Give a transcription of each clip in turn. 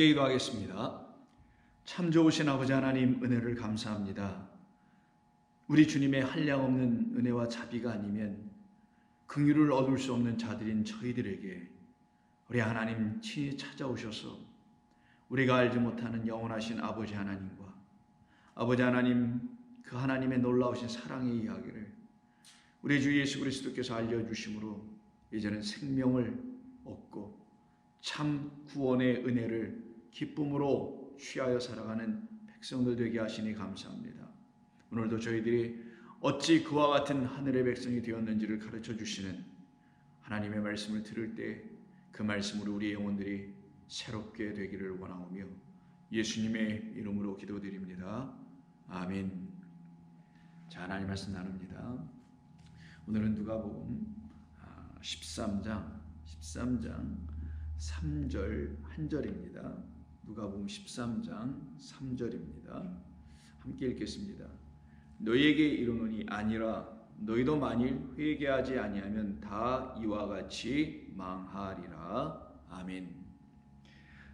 함께 기도하겠습니다. 참 좋으신 아버지 하나님, 은혜를 감사합니다. 우리 주님의 한량없는 은혜와 자비가 아니면 긍휼을 얻을 수 없는 자들인 저희들에게 우리 하나님 친히 찾아오셔서 우리가 알지 못하는 영원하신 아버지 하나님과 아버지 하나님, 그 하나님의 놀라우신 사랑의 이야기를 우리 주 예수 그리스도께서 알려주심으로 이제는 생명을 얻고 참 구원의 은혜를 기쁨으로 취하여 살아가는 백성들 되게 하시니 감사합니다. 오늘도 저희들이 어찌 그와 같은 하늘의 백성이 되었는지를 가르쳐 주시는 하나님의 말씀을 들을 때 그 말씀으로 우리의 영혼들이 새롭게 되기를 원하오며 예수님의 이름으로 기도드립니다. 아멘. 자, 하나님 말씀 나눕니다. 오늘은 누가복음 13장 3절 1절입니다. 누가복음 13장 3절입니다. 함께 읽겠습니다. 너희에게 이르노니 아니라 너희도 만일 회개하지 아니하면 다 이와 같이 망하리라. 아멘.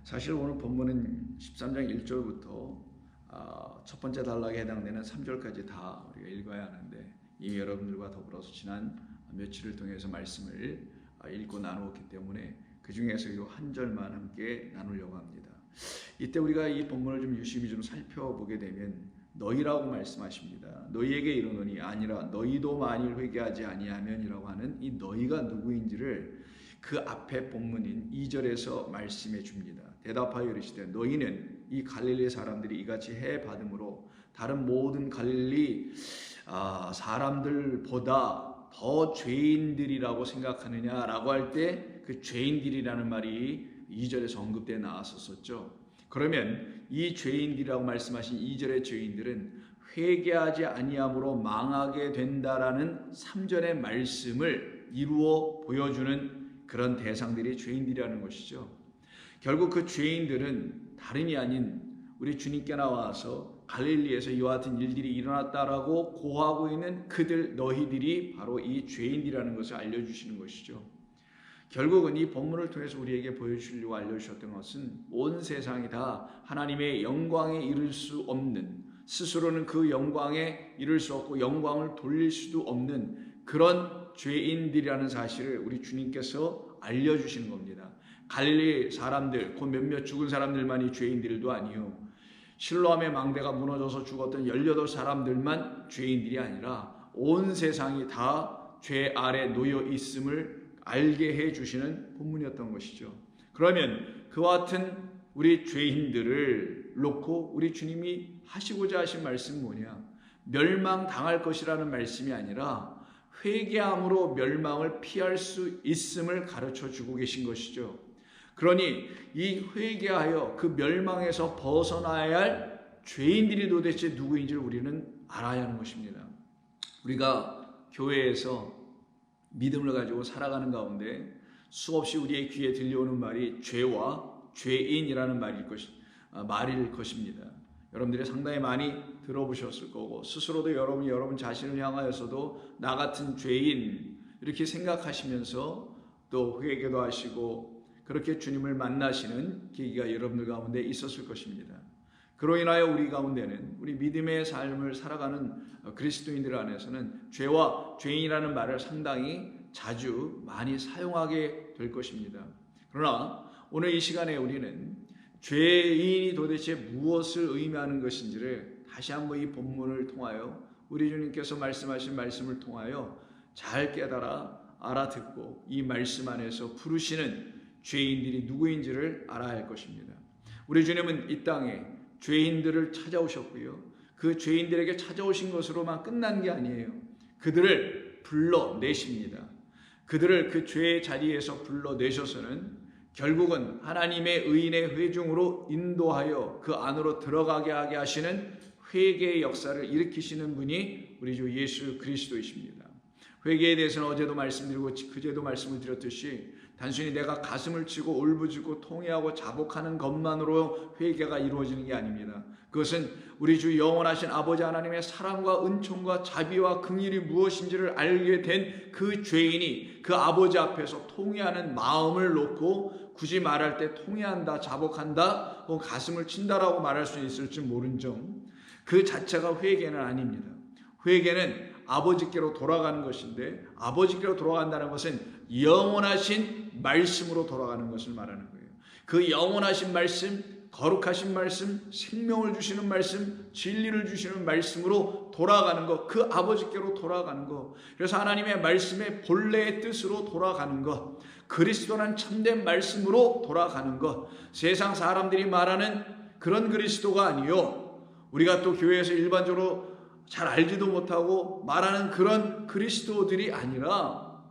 사실 오늘 본문은 13장 1절부터 첫 번째 단락에 해당되는 3절까지 다 우리가 읽어야 하는데 이미 여러분들과 더불어서 지난 며칠을 통해서 말씀을 읽고 나누었기 때문에 그 중에서 이 한 절만 함께 나누려고 합니다. 이때 우리가 이 본문을 좀 유심히 좀 살펴보게 되면 너희라고 말씀하십니다. 너희에게 이르노니 아니라 너희도 만일 회개하지 아니하면이라고 하는 이 너희가 누구인지를 그 앞에 본문인 2절에서 말씀해 줍니다. 대답하여 이르시되 너희는 이 갈릴리 사람들이 이같이 해 받음으로 다른 모든 갈릴리 사람들보다 더 죄인들이라고 생각하느냐라고 할 때 그 죄인들이라는 말이 2절에서 언급되어 나왔었죠. 그러면 이 죄인들이라고 말씀하신 2절의 죄인들은 회개하지 아니함으로 망하게 된다라는 3절의 말씀을 이루어 보여주는 그런 대상들이 죄인들이라는 것이죠. 결국 그 죄인들은 다름이 아닌 우리 주님께 나와서 갈릴리에서 이와 같은 일들이 일어났다라고 고하고 있는 그들 너희들이 바로 이 죄인들이라는 것을 알려주시는 것이죠. 결국은 이 본문을 통해서 우리에게 보여주시려고 알려주셨던 것은 온 세상이 다 하나님의 영광에 이를 수 없는, 스스로는 그 영광에 이를 수 없고 영광을 돌릴 수도 없는 그런 죄인들이라는 사실을 우리 주님께서 알려주시는 겁니다. 갈릴리 사람들, 그 몇몇 죽은 사람들만이 죄인들도 아니요, 실로암의 망대가 무너져서 죽었던 18사람들만 죄인들이 아니라 온 세상이 다 죄 아래 놓여 있음을 알게 해주시는 본문이었던 것이죠. 그러면 그와 같은 우리 죄인들을 놓고 우리 주님이 하시고자 하신 말씀은 뭐냐? 멸망당할 것이라는 말씀이 아니라 회개함으로 멸망을 피할 수 있음을 가르쳐주고 계신 것이죠. 그러니 이 회개하여 그 멸망에서 벗어나야 할 죄인들이 도대체 누구인지를 우리는 알아야 하는 것입니다. 우리가 교회에서 믿음을 가지고 살아가는 가운데 수없이 우리의 귀에 들려오는 말이 죄와 죄인이라는 말일 것입니다. 여러분들이 상당히 많이 들어보셨을 거고 스스로도 여러분이 여러분 자신을 향하여서도 나 같은 죄인 이렇게 생각하시면서 또 회개도 하시고 그렇게 주님을 만나시는 계기가 여러분들 가운데 있었을 것입니다. 그로 인하여 우리 가운데는 우리 믿음의 삶을 살아가는 그리스도인들 안에서는 죄와 죄인이라는 말을 상당히 자주 많이 사용하게 될 것입니다. 그러나 오늘 이 시간에 우리는 죄인이 도대체 무엇을 의미하는 것인지를 다시 한번 이 본문을 통하여 우리 주님께서 말씀하신 말씀을 통하여 잘 깨달아 알아듣고 이 말씀 안에서 부르시는 죄인들이 누구인지를 알아야 할 것입니다. 우리 주님은 이 땅에 죄인들을 찾아오셨고요. 그 죄인들에게 찾아오신 것으로만 끝난 게 아니에요. 그들을 불러내십니다. 그들을 그 죄의 자리에서 불러내셔서는 결국은 하나님의 의인의 회중으로 인도하여 그 안으로 들어가게 하게 하시는 회개의 역사를 일으키시는 분이 우리 주 예수 그리스도이십니다. 회개에 대해서는 어제도 말씀드리고 그제도 말씀을 드렸듯이 단순히 내가 가슴을 치고 울부짖고 통회하고 자복하는 것만으로 회개가 이루어지는 게 아닙니다. 그것은 우리 주 영원하신 아버지 하나님의 사랑과 은총과 자비와 긍휼이 무엇인지를 알게 된 그 죄인이 그 아버지 앞에서 통회하는 마음을 놓고 굳이 말할 때 통회한다, 자복한다, 혹은 가슴을 친다라고 말할 수 있을지 모른 점, 그 자체가 회개는 아닙니다. 회개는 아버지께로 돌아가는 것인데, 아버지께로 돌아간다는 것은 영원하신 말씀으로 돌아가는 것을 말하는 거예요. 그 영원하신 말씀, 거룩하신 말씀, 생명을 주시는 말씀, 진리를 주시는 말씀으로 돌아가는 것, 그 아버지께로 돌아가는 것. 그래서 하나님의 말씀의 본래의 뜻으로 돌아가는 것, 그리스도란 참된 말씀으로 돌아가는 것. 세상 사람들이 말하는 그런 그리스도가 아니요, 우리가 또 교회에서 일반적으로 잘 알지도 못하고 말하는 그런 그리스도들이 아니라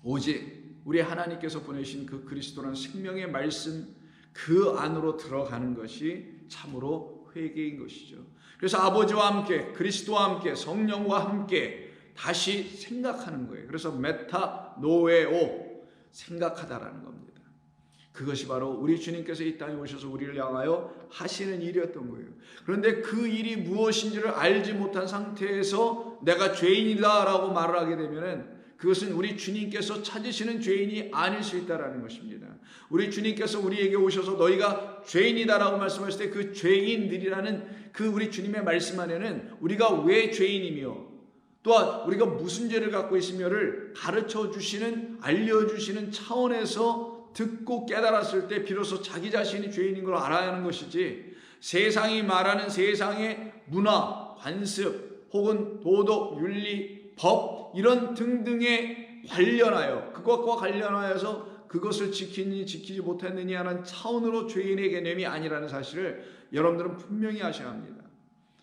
오직 우리 하나님께서 보내신 그 그리스도라는 생명의 말씀, 그 안으로 들어가는 것이 참으로 회개인 것이죠. 그래서 아버지와 함께, 그리스도와 함께, 성령과 함께 다시 생각하는 거예요. 그래서 메타노에오, 생각하다라는 겁니다. 그것이 바로 우리 주님께서 이 땅에 오셔서 우리를 향하여 하시는 일이었던 거예요. 그런데 그 일이 무엇인지를 알지 못한 상태에서 내가 죄인이다라고 말을 하게 되면은 그것은 우리 주님께서 찾으시는 죄인이 아닐 수 있다라는 것입니다. 우리 주님께서 우리에게 오셔서 너희가 죄인이다라고 말씀하실 때 그 죄인들이라는 그 우리 주님의 말씀 안에는 우리가 왜 죄인이며 또한 우리가 무슨 죄를 갖고 있으며를 가르쳐 주시는, 알려주시는 차원에서 듣고 깨달았을 때 비로소 자기 자신이 죄인인 걸 알아야 하는 것이지, 세상이 말하는 세상의 문화, 관습 혹은 도덕, 윤리, 법 이런 등등에 관련하여, 그것과 관련하여서 그것을 지키니 지키지 못했느냐 하는 차원으로 죄인의 개념이 아니라는 사실을 여러분들은 분명히 아셔야 합니다.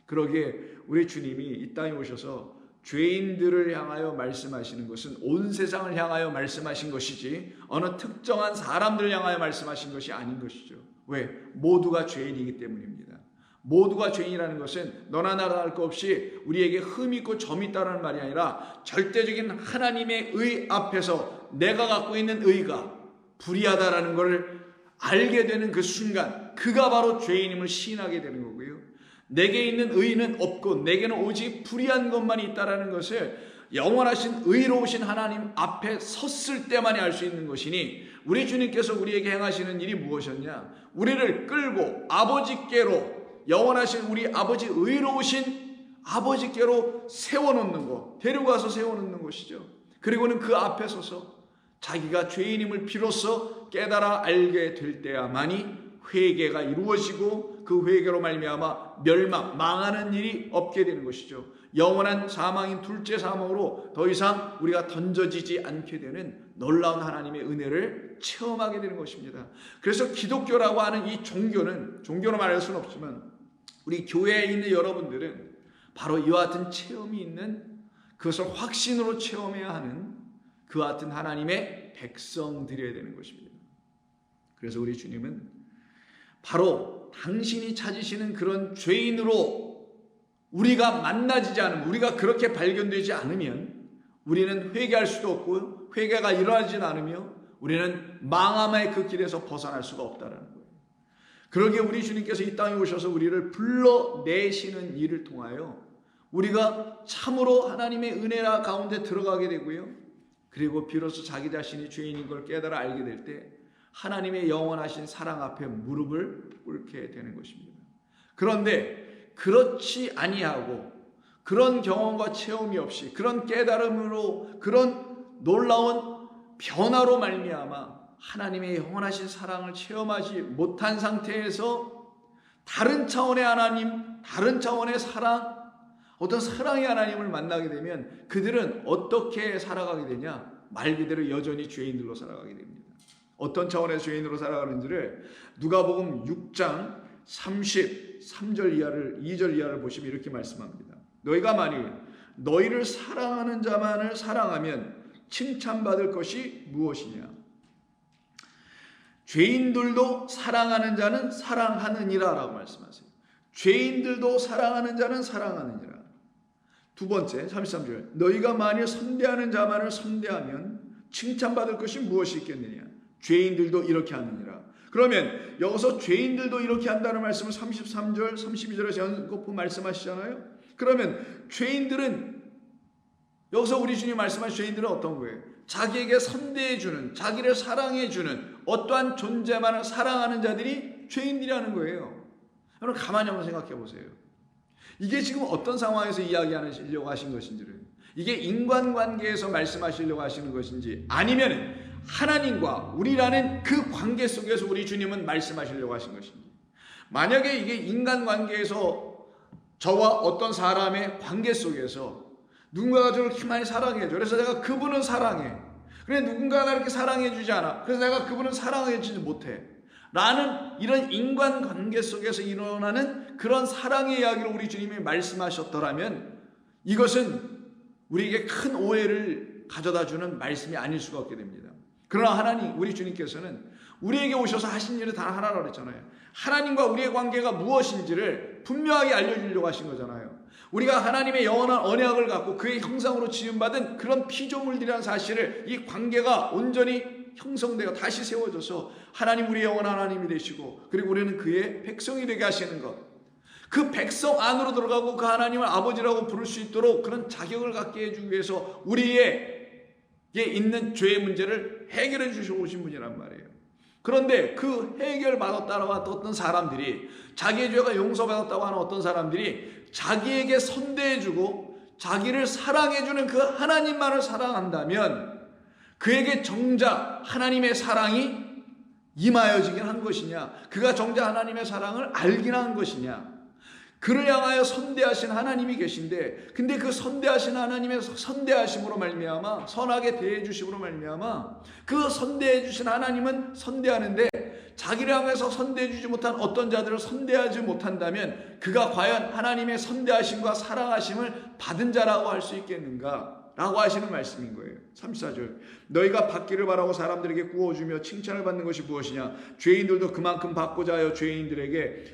그러기에 우리 주님이 이 땅에 오셔서 죄인들을 향하여 말씀하시는 것은 온 세상을 향하여 말씀하신 것이지 어느 특정한 사람들을 향하여 말씀하신 것이 아닌 것이죠. 왜? 모두가 죄인이기 때문입니다. 모두가 죄인이라는 것은 너나 나나 할 것 없이 우리에게 흠 있고 점 있다는 말이 아니라 절대적인 하나님의 의 앞에서 내가 갖고 있는 의가 불의하다라는 것을 알게 되는 그 순간, 그가 바로 죄인임을 시인하게 되는 거고요. 내게 있는 의는 없고 내게는 오직 불의한 것만 있다라는 것을 영원하신 의로우신 하나님 앞에 섰을 때만이 알 수 있는 것이니, 우리 주님께서 우리에게 행하시는 일이 무엇이었냐? 우리를 끌고 아버지께로, 영원하신 우리 아버지, 의로우신 아버지께로 세워놓는 것, 데려가서 세워놓는 것이죠. 그리고는 그 앞에 서서 자기가 죄인임을 비로소 깨달아 알게 될 때야만이 회개가 이루어지고 그 회개로 말미암아 멸망, 망하는 일이 없게 되는 것이죠. 영원한 사망인 둘째 사망으로 더 이상 우리가 던져지지 않게 되는 놀라운 하나님의 은혜를 체험하게 되는 것입니다. 그래서 기독교라고 하는 이 종교는, 종교로 말할 수는 없지만 우리 교회에 있는 여러분들은 바로 이와 같은 체험이 있는, 그것을 확신으로 체험해야 하는 그와 같은 하나님의 백성들이어야 되는 것입니다. 그래서 우리 주님은 바로 당신이 찾으시는 그런 죄인으로 우리가 만나지지 않으면, 우리가 그렇게 발견되지 않으면 우리는 회개할 수도 없고 회개가 일어나지 않으며 우리는 망함의 그 길에서 벗어날 수가 없다는 거예요. 그러기에 우리 주님께서 이 땅에 오셔서 우리를 불러내시는 일을 통하여 우리가 참으로 하나님의 은혜라 가운데 들어가게 되고요. 그리고 비로소 자기 자신이 죄인인 걸 깨달아 알게 될 때 하나님의 영원하신 사랑 앞에 무릎을 꿇게 되는 것입니다. 그런데 그렇지 아니하고 그런 경험과 체험이 없이 그런 깨달음으로, 그런 놀라운 변화로 말미암아 하나님의 영원하신 사랑을 체험하지 못한 상태에서 다른 차원의 하나님, 다른 차원의 사랑, 어떤 사랑의 하나님을 만나게 되면 그들은 어떻게 살아가게 되냐? 말 그대로 여전히 죄인들로 살아가게 됩니다. 어떤 차원에서 죄인으로 살아가는지를 누가복음 6장 33절 2절 이하를 보시면 이렇게 말씀합니다. 너희가 만일 너희를 사랑하는 자만을 사랑하면 칭찬받을 것이 무엇이냐? 죄인들도 사랑하는 자는 사랑하느니라 라고 말씀하세요. 죄인들도 사랑하는 자는 사랑하느니라. 두 번째 33절 너희가 만일 선대하는 자만을 선대하면 칭찬받을 것이 무엇이 있겠느냐. 죄인들도 이렇게 하느니라. 그러면 여기서 죄인들도 이렇게 한다는 말씀을 33절 32절에서 연거푸 말씀하시잖아요. 그러면 죄인들은 여기서 우리 주님 말씀하신 죄인들은 어떤 거예요? 자기에게 선대해주는, 자기를 사랑해주는 어떠한 존재만을 사랑하는 자들이 죄인들이라는 거예요. 여러분 가만히 한번 생각해 보세요. 이게 지금 어떤 상황에서 이야기하시려고 하신 것인지를, 이게 인간관계에서 말씀하시려고 하시는 것인지, 아니면 하나님과 우리라는 그 관계 속에서 우리 주님은 말씀하시려고 하신 것인지. 만약에 이게 인간관계에서 저와 어떤 사람의 관계 속에서 누군가가 저를 이렇게 많이 사랑해줘. 그래서 내가 그분은 사랑해. 그래 누군가가 나를 이렇게 사랑해주지 않아. 그래서 내가 그분은 사랑해주지 못해. 라는 이런 인간관계 속에서 일어나는 그런 사랑의 이야기를 우리 주님이 말씀하셨더라면 이것은 우리에게 큰 오해를 가져다주는 말씀이 아닐 수가 없게 됩니다. 그러나 하나님, 우리 주님께서는 우리에게 오셔서 하신 일을 다 하나라고 했잖아요. 하나님과 우리의 관계가 무엇인지를 분명하게 알려주려고 하신 거잖아요. 우리가 하나님의 영원한 언약을 갖고 그의 형상으로 지음받은 그런 피조물들이라는 사실을, 이 관계가 온전히 형성되어 다시 세워져서 하나님, 우리의 영원한 하나님이 되시고, 그리고 우리는 그의 백성이 되게 하시는 것, 그 백성 안으로 들어가고 그 하나님을 아버지라고 부를 수 있도록 그런 자격을 갖게 해주기 위해서 우리에게 있는 죄의 문제를 해결해 주시고 오신 분이란 말이에요. 그런데 그 해결받았다고 하는 어떤 사람들이, 자기의 죄가 용서받았다고 하는 어떤 사람들이 자기에게 선대해주고 자기를 사랑해주는 그 하나님만을 사랑한다면 그에게 정작 하나님의 사랑이 임하여지긴 한 것이냐, 그가 정작 하나님의 사랑을 알긴 한 것이냐. 그를 향하여 선대하신 하나님이 계신데, 근데 그 선대하신 하나님의 선대하심으로 말미암아, 선하게 대해 주심으로 말미암아, 그 선대해 주신 하나님은 선대하는데 자기를 향해서 선대해 주지 못한 어떤 자들을 선대하지 못한다면 그가 과연 하나님의 선대하심과 사랑하심을 받은 자라고 할 수 있겠는가? 라고 하시는 말씀인 거예요. 34절 너희가 받기를 바라고 사람들에게 구워주며 칭찬을 받는 것이 무엇이냐. 죄인들도 그만큼 받고자 하여 죄인들에게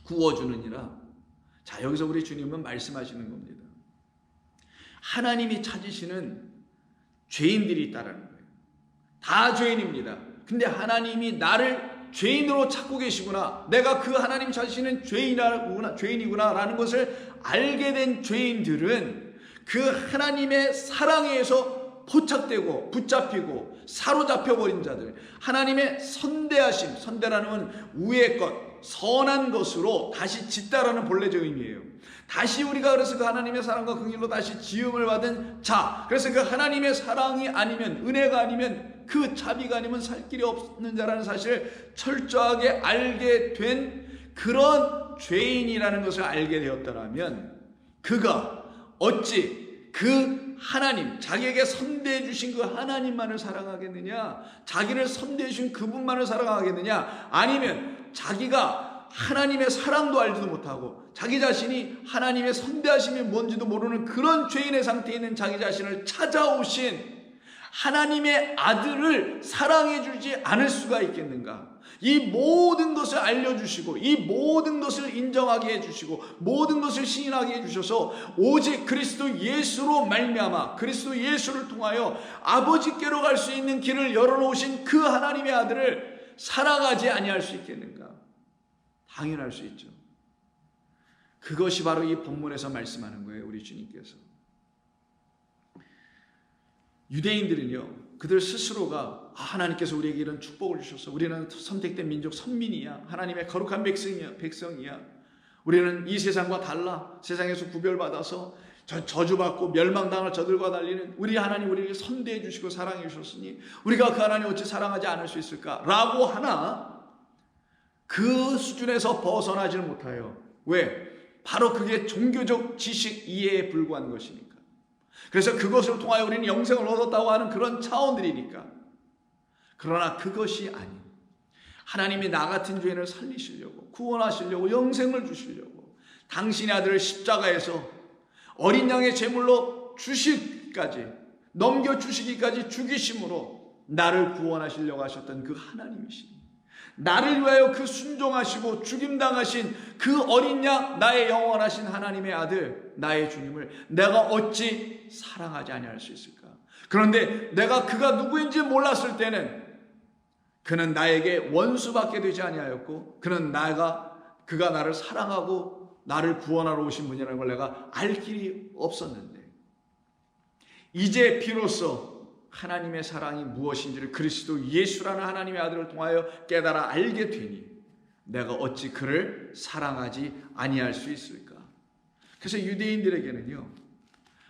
구워주느니라. 자, 여기서 우리 주님은 말씀하시는 겁니다. 하나님이 찾으시는 죄인들이 있다라는 거예요. 다 죄인입니다. 근데 하나님이 나를 죄인으로 찾고 계시구나, 내가 그 하나님 찾으시는 죄인이구나 라는 것을 알게 된 죄인들은 그 하나님의 사랑에 의해서 포착되고 붙잡히고 사로잡혀버린 자들, 하나님의 선대하심, 선대라는 건 위의 것, 선한 것으로 다시 짓다라는 본래적 의미예요. 다시 우리가 그래서 그 하나님의 사랑과 긍휼로 다시 지음을 받은 자, 그래서 그 하나님의 사랑이 아니면, 은혜가 아니면, 그 자비가 아니면 살 길이 없는 자라는 사실을 철저하게 알게 된 그런 죄인이라는 것을 알게 되었더라면 그가 어찌 그 하나님, 자기에게 선대해 주신 그 하나님만을 사랑하겠느냐, 자기를 선대해 주신 그분만을 사랑하겠느냐, 아니면 자기가 하나님의 사랑도 알지도 못하고 자기 자신이 하나님의 선대하심이 뭔지도 모르는 그런 죄인의 상태에 있는 자기 자신을 찾아오신 하나님의 아들을 사랑해 주지 않을 수가 있겠는가? 이 모든 것을 알려주시고 이 모든 것을 인정하게 해주시고 모든 것을 시인하게 해주셔서 오직 그리스도 예수로 말미암아, 그리스도 예수를 통하여 아버지께로 갈 수 있는 길을 열어놓으신 그 하나님의 아들을 사랑하지 아니할 수 있겠는가? 당연할 수 있죠. 그것이 바로 이 본문에서 말씀하는 거예요. 우리 주님께서. 유대인들은요, 그들 스스로가 하나님께서 우리에게 이런 축복을 주셔서 우리는 선택된 민족, 선민이야, 하나님의 거룩한 백성이야, 우리는 이 세상과 달라, 세상에서 구별받아서 저주받고 멸망당할 저들과 달리는 우리 하나님, 우리를 선대해 주시고 사랑해 주셨으니 우리가 그 하나님 어찌 사랑하지 않을 수 있을까? 라고 하나 그 수준에서 벗어나지를 못해요. 왜? 바로 그게 종교적 지식 이해에 불과한 것이니까. 그래서 그것을 통하여 우리는 영생을 얻었다고 하는 그런 차원들이니까. 그러나 그것이 아닌, 하나님이 나 같은 죄인을 살리시려고, 구원하시려고, 영생을 주시려고 당신의 아들을 십자가에서 어린 양의 제물로 주시기까지, 넘겨주시기까지 죽이심으로 나를 구원하시려고 하셨던 그 하나님이시니, 나를 위하여 그 순종하시고 죽임당하신 그 어린 양, 나의 영원하신 하나님의 아들, 나의 주님을 내가 어찌 사랑하지 아니할 수 있을까? 그런데 내가 그가 누구인지 몰랐을 때는 그는 나에게 원수밖에 되지 아니하였고, 그가 나를 사랑하고 나를 구원하러 오신 분이라는 걸 내가 알 길이 없었는데, 이제 비로소 하나님의 사랑이 무엇인지를 그리스도 예수라는 하나님의 아들을 통하여 깨달아 알게 되니 내가 어찌 그를 사랑하지 아니할 수 있을까? 그래서 유대인들에게는요,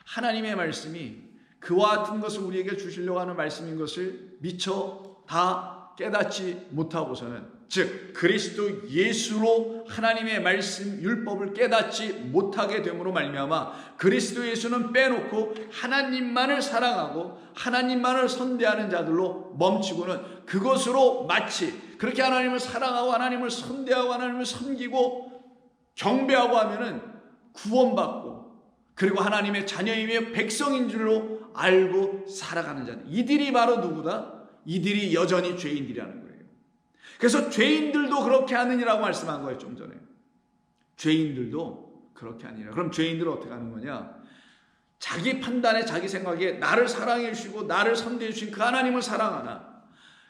하나님의 말씀이 그와 같은 것을 우리에게 주시려고 하는 말씀인 것을 미처 다 깨닫지 못하고서는, 즉 그리스도 예수로 하나님의 말씀 율법을 깨닫지 못하게 됨으로 말미암아 그리스도 예수는 빼놓고 하나님만을 사랑하고 하나님만을 선대하는 자들로 멈추고는, 그것으로 마치 그렇게 하나님을 사랑하고 하나님을 선대하고 하나님을 섬기고 경배하고 하면은 구원받고 그리고 하나님의 자녀이며 백성인 줄로 알고 살아가는 자들, 이들이 바로 누구다? 이들이 여전히 죄인들이라는 거예요. 그래서 죄인들도 그렇게 하느니라고 말씀한 거예요, 좀 전에. 죄인들도 그렇게 하느니라. 그럼 죄인들은 어떻게 하는 거냐? 자기 판단에, 자기 생각에 나를 사랑해 주시고 나를 선대해 주신 그 하나님을 사랑하나,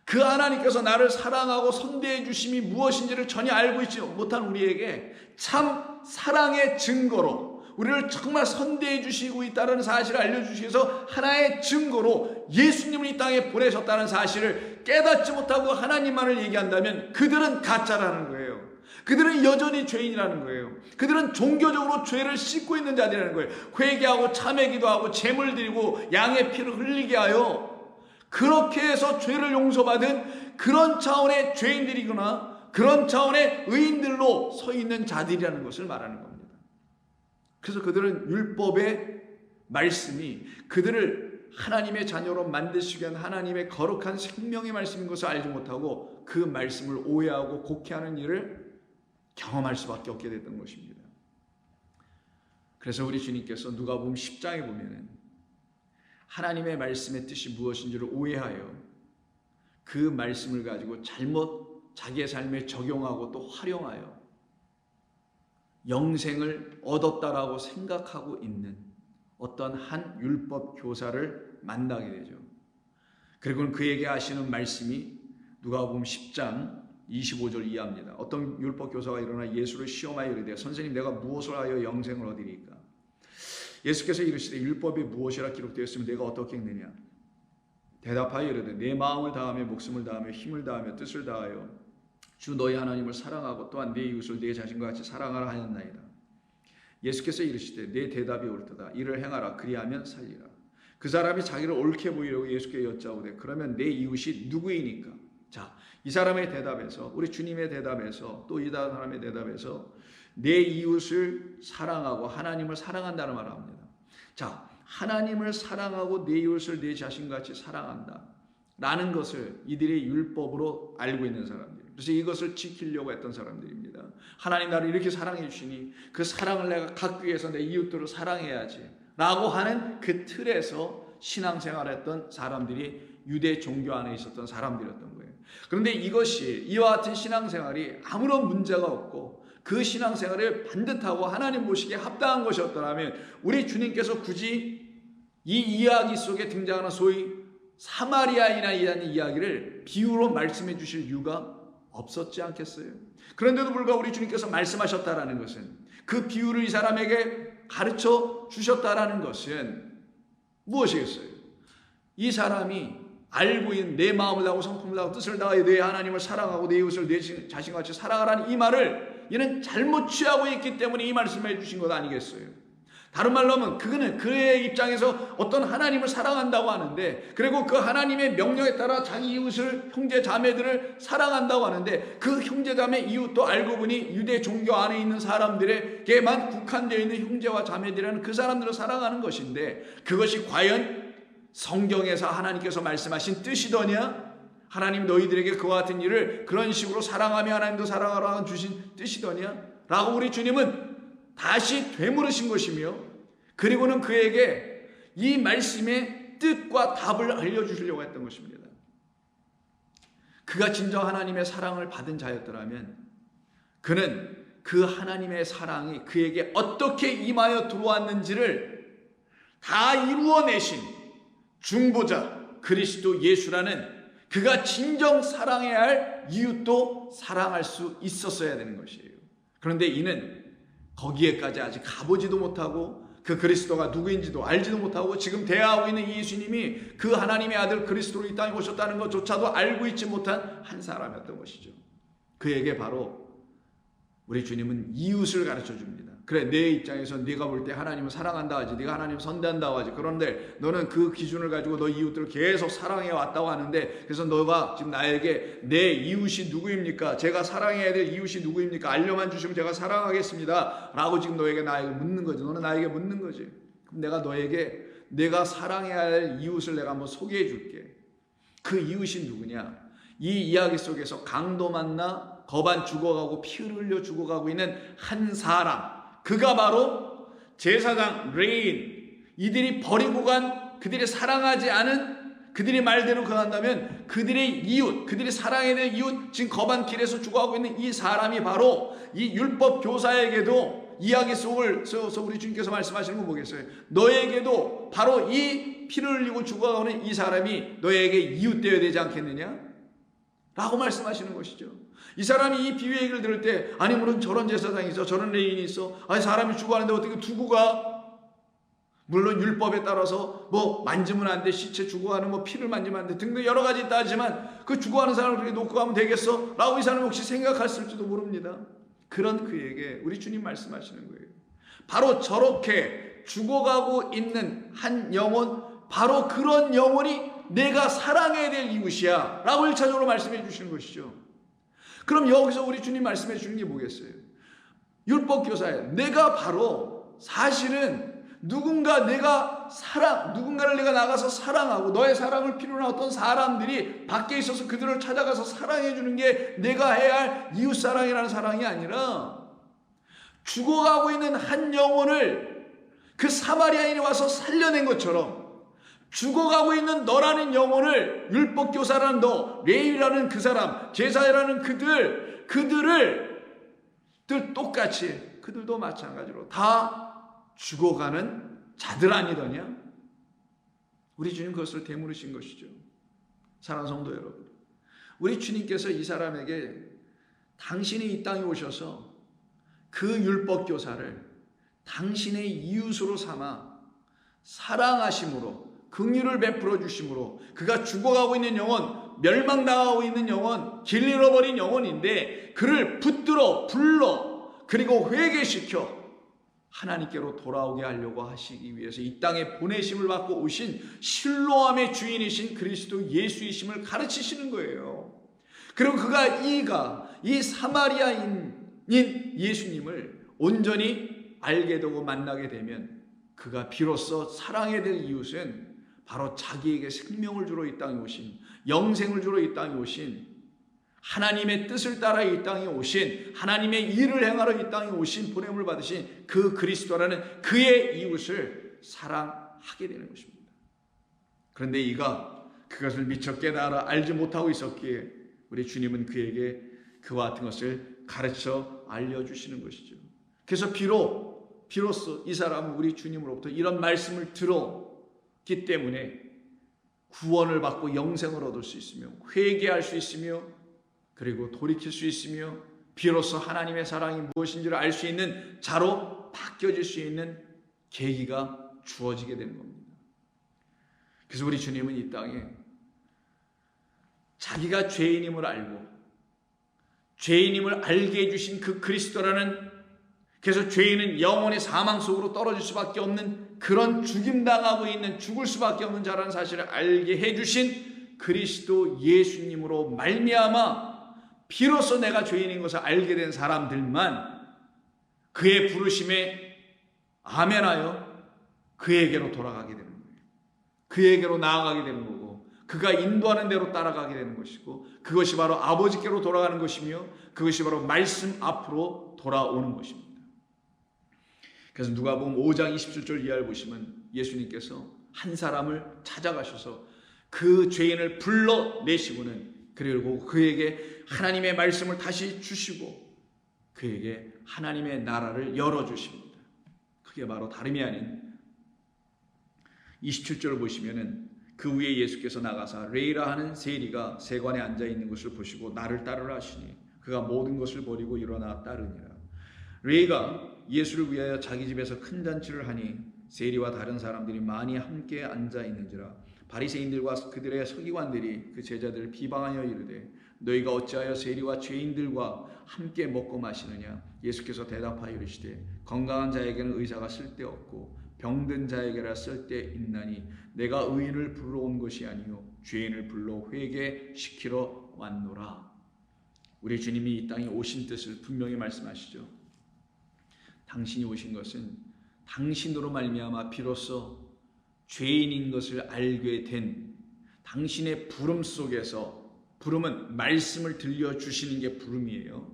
그 하나님께서 나를 사랑하고 선대해 주심이 무엇인지를 전혀 알고 있지 못한 우리에게 참 사랑의 증거로, 우리를 정말 선대해 주시고 있다는 사실을 알려주시기 위해서 하나의 증거로 예수님을 이 땅에 보내셨다는 사실을 깨닫지 못하고 하나님만을 얘기한다면 그들은 가짜라는 거예요. 그들은 여전히 죄인이라는 거예요. 그들은 종교적으로 죄를 씻고 있는 자들이라는 거예요. 회개하고 참회기도 하고 제물 드리고 양의 피를 흘리게 하여 그렇게 해서 죄를 용서받은 그런 차원의 죄인들이거나 그런 차원의 의인들로 서 있는 자들이라는 것을 말하는 겁니다. 그래서 그들은 율법의 말씀이 그들을 하나님의 자녀로 만드시기 위한 하나님의 거룩한 생명의 말씀인 것을 알지 못하고 그 말씀을 오해하고 곡해하는 일을 경험할 수밖에 없게 됐던 것입니다. 그래서 우리 주님께서 누가복음 10장에 보면은 하나님의 말씀의 뜻이 무엇인지를 오해하여 그 말씀을 가지고 잘못 자기의 삶에 적용하고 또 활용하여 영생을 얻었다라고 생각하고 있는 어떤 한 율법 교사를 만나게 되죠. 그리고는 그에게 하시는 말씀이 누가복음 10장 25절 이하입니다. 어떤 율법 교사가 일어나 예수를 시험하여 이르되, 선생님, 내가 무엇을 하여 영생을 얻으리까? 예수께서 이르시되, 율법이 무엇이라 기록되었으면 내가 어떻게 읽느냐? 대답하여 이르되, 내 마음을 다하며 목숨을 다하며 힘을 다하며 뜻을 다하여 주 너희 하나님을 사랑하고 또한 내 이웃을 내 자신과 같이 사랑하라 하였나이다. 예수께서 이르시되, 내 대답이 옳도다. 이를 행하라. 그리하면 살리라. 그 사람이 자기를 옳게 보이려고 예수께 여짜오되, 그러면 내 이웃이 누구이니까? 자, 이 사람의 대답에서, 우리 주님의 대답에서, 또 이 사람의 대답에서 내 이웃을 사랑하고 하나님을 사랑한다는 말을 합니다. 자, 하나님을 사랑하고 내 이웃을 내 자신같이 사랑한다 라는 것을 이들이 율법으로 알고 있는 사람들, 그래서 이것을 지키려고 했던 사람들입니다. 하나님 나를 이렇게 사랑해 주시니 그 사랑을 내가 갖기 위해서 내 이웃들을 사랑해야지 라고 하는 그 틀에서 신앙생활했던 사람들이 유대 종교 안에 있었던 사람들이었던 거예요. 그런데 이것이, 이와 같은 신앙생활이 아무런 문제가 없고 그 신앙생활을 반듯하고 하나님 보시기에 합당한 것이었더라면 우리 주님께서 굳이 이 이야기 속에 등장하는 소위 사마리아인이라는 이야기를 비유로 말씀해 주실 이유가 없었지 않겠어요? 그런데도 불구하고 우리 주님께서 말씀하셨다라는 것은, 그 비유를 이 사람에게 가르쳐 주셨다라는 것은 무엇이겠어요? 이 사람이 알고 있는 내 마음을 다하고 성품을 다하고 뜻을 다하여 내 하나님을 사랑하고 내 이웃을 내 자신같이 사랑하라는 이 말을 얘는 잘못 취하고 있기 때문에 이 말씀을 해주신 것 아니겠어요? 다른 말로 하면 그는 그의 입장에서 어떤 하나님을 사랑한다고 하는데, 그리고 그 하나님의 명령에 따라 자기 이웃을, 형제 자매들을 사랑한다고 하는데, 그 형제 자매 이웃도 알고 보니 유대 종교 안에 있는 사람들에게만 국한되어 있는 형제와 자매들이라는 그 사람들을 사랑하는 것인데, 그것이 과연 성경에서 하나님께서 말씀하신 뜻이더냐? 하나님 너희들에게 그와 같은 일을 그런 식으로 사랑하며 하나님도 사랑하라고 주신 뜻이더냐? 라고 우리 주님은 다시 되물으신 것이며, 그리고는 그에게 이 말씀의 뜻과 답을 알려주시려고 했던 것입니다. 그가 진정 하나님의 사랑을 받은 자였더라면 그는 그 하나님의 사랑이 그에게 어떻게 임하여 들어왔는지를 다 이루어내신 중보자 그리스도 예수라는 그가 진정 사랑해야 할 이웃도 사랑할 수 있었어야 되는 것이에요. 그런데 이는 거기에까지 아직 가보지도 못하고 그 그리스도가 누구인지도 알지도 못하고 지금 대하고 있는 이 예수님이 그 하나님의 아들 그리스도로 이 땅에 오셨다는 것조차도 알고 있지 못한 한 사람이었던 것이죠. 그에게 바로 우리 주님은 이웃을 가르쳐 줍니다. 그래, 내 입장에서 네가 볼 때 하나님을 사랑한다 하지, 네가 하나님을 선대한다고 하지. 그런데 너는 그 기준을 가지고 너 이웃들을 계속 사랑해 왔다고 하는데, 그래서 너가 지금 나에게 내 이웃이 누구입니까? 제가 사랑해야 될 이웃이 누구입니까? 알려만 주시면 제가 사랑하겠습니다 라고 지금 나에게 묻는 거지. 너는 나에게 묻는 거지. 그럼 내가 너에게 내가 사랑해야 할 이웃을 내가 한번 소개해 줄게. 그 이웃이 누구냐? 이 이야기 속에서 강도 만나 거반 죽어가고 피 흘려 죽어가고 있는 한 사람, 그가 바로 제사장 레인, 이들이 버리고 간, 그들이 사랑하지 않은, 그들이 말대로 가한다면 그들의 이웃, 그들이 사랑해야 될 이웃, 지금 거반 길에서 죽어가고 있는 이 사람이 바로 이 율법 교사에게도 이야기 속에서 우리 주님께서 말씀하시는 거 보겠어요. 너에게도 바로 이 피를 흘리고 죽어가는 이 사람이 너에게 이웃 되어야 되지 않겠느냐? 라고 말씀하시는 것이죠. 이 사람이 이 비유 얘기를 들을 때, 아니 물론 저런 제사장이 있어, 저런 레인이 있어, 아니 사람이 죽어가는데 어떻게 두고 가? 물론 율법에 따라서 뭐 만지면 안 돼, 시체 죽어가는 뭐 피를 만지면 안 돼 등등 여러 가지 있다 하지만 그 죽어가는 사람을 그렇게 놓고 가면 되겠어? 라고 이 사람이 혹시 생각했을지도 모릅니다. 그런 그에게 우리 주님 말씀하시는 거예요. 바로 저렇게 죽어가고 있는 한 영혼, 바로 그런 영혼이 내가 사랑해야 될 이웃이야 라고 1차적으로 말씀해 주시는 것이죠. 그럼 여기서 우리 주님 말씀해 주는 게 뭐겠어요? 율법교사예요. 내가 바로 사실은 누군가를 내가 나가서 사랑하고 너의 사랑을 필요로 하는 어떤 사람들이 밖에 있어서 그들을 찾아가서 사랑해 주는 게 내가 해야 할 이웃사랑이라는 사랑이 아니라 죽어가고 있는 한 영혼을 그 사마리아인이 와서 살려낸 것처럼 죽어가고 있는 너라는 영혼을 율법교사라는 너, 레위라는 그 사람, 제사라는 그들을 똑같이 그들도 마찬가지로 다 죽어가는 자들 아니더냐? 우리 주님 그것을 되물으신 것이죠. 사랑하는 성도 여러분, 우리 주님께서 이 사람에게 당신이 이 땅에 오셔서 그 율법교사를 당신의 이웃으로 삼아 사랑하심으로 긍휼을 베풀어 주심으로 그가 죽어가고 있는 영혼, 멸망당하고 있는 영혼, 길 잃어버린 영혼인데 그를 붙들어 불러 그리고 회개시켜 하나님께로 돌아오게 하려고 하시기 위해서 이 땅에 보내심을 받고 오신 실로암의 주인이신 그리스도 예수이심을 가르치시는 거예요. 그리고 이 사마리아인인 예수님을 온전히 알게 되고 만나게 되면 그가 비로소 사랑해야 될 이웃은 바로 자기에게 생명을 주러 이 땅에 오신, 영생을 주러 이 땅에 오신, 하나님의 뜻을 따라 이 땅에 오신, 하나님의 일을 행하러 이 땅에 오신, 보냄을 받으신 그 그리스도라는 그의 이웃을 사랑하게 되는 것입니다. 그런데 이가 그것을 미처 깨달아 알지 못하고 있었기에 우리 주님은 그에게 그와 같은 것을 가르쳐 알려주시는 것이죠. 그래서 비로소 이 사람은 우리 주님으로부터 이런 말씀을 들었기 때문에 구원을 받고 영생을 얻을 수 있으며 회개할 수 있으며 그리고 돌이킬 수 있으며 비로소 하나님의 사랑이 무엇인지를 알 수 있는 자로 바뀌어질 수 있는 계기가 주어지게 되는 겁니다. 그래서 우리 주님은 이 땅에 자기가 죄인임을 알고 죄인임을 알게 해주신 그 그리스도라는, 그래서 죄인은 영원히 사망 속으로 떨어질 수밖에 없는 그런 죽임당하고 있는, 죽을 수밖에 없는 자라는 사실을 알게 해주신 그리스도 예수님으로 말미암아 비로소 내가 죄인인 것을 알게 된 사람들만 그의 부르심에 아멘하여 그에게로 돌아가게 되는 거예요. 그에게로 나아가게 되는 거고 그가 인도하는 대로 따라가게 되는 것이고 그것이 바로 아버지께로 돌아가는 것이며 그것이 바로 말씀 앞으로 돌아오는 것입니다. 그래서 누가복음 5장 27절 이하를 보시면 예수님께서 한 사람을 찾아가셔서 그 죄인을 불러내시고는 그리고 그에게 하나님의 말씀을 다시 주시고 그에게 하나님의 나라를 열어주십니다. 그게 바로 다름이 아닌 27절을 보시면은 그 위에 예수께서 나가사 레이라 하는 세리가 세관에 앉아 있는 것을 보시고 나를 따르라 하시니 그가 모든 것을 버리고 일어나 따르니라. 레이가 예수를 위하여 자기 집에서 큰 잔치를 하니 세리와 다른 사람들이 많이 함께 앉아 있는지라. 바리새인들과 그들의 서기관들이 그 제자들을 비방하여 이르되 너희가 어찌하여 세리와 죄인들과 함께 먹고 마시느냐. 예수께서 대답하여 이르시되 건강한 자에게는 의사가 쓸데없고 병든 자에게라 쓸데있나니 내가 의인을 불러 온 것이 아니요 죄인을 불러 회개시키러 왔노라. 우리 주님이 이 땅에 오신 뜻을 분명히 말씀하시죠. 당신이 오신 것은 당신으로 말미암아 비로소 죄인인 것을 알게 된 당신의 부름 속에서, 부름은 말씀을 들려주시는 게 부름이에요.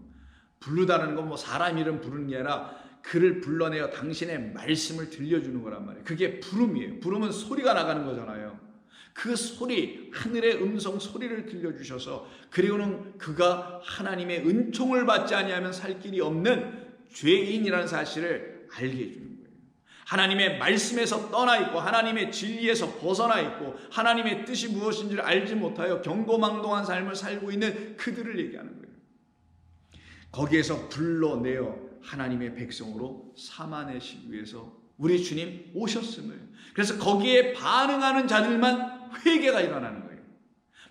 부르다는 건 뭐 사람 이름 부르는 게 아니라 그를 불러내어 당신의 말씀을 들려주는 거란 말이에요. 그게 부름이에요. 부름은 소리가 나가는 거잖아요. 그 소리, 하늘의 음성 소리를 들려주셔서 그리고는 그가 하나님의 은총을 받지 아니하면 살 길이 없는 죄인이라는 사실을 알게 해주는 거예요. 하나님의 말씀에서 떠나 있고 하나님의 진리에서 벗어나 있고 하나님의 뜻이 무엇인지를 알지 못하여 경고망동한 삶을 살고 있는 그들을 얘기하는 거예요. 거기에서 불러내어 하나님의 백성으로 삼아내시기 위해서 우리 주님 오셨음을, 그래서 거기에 반응하는 자들만 회개가 일어나는 거예요.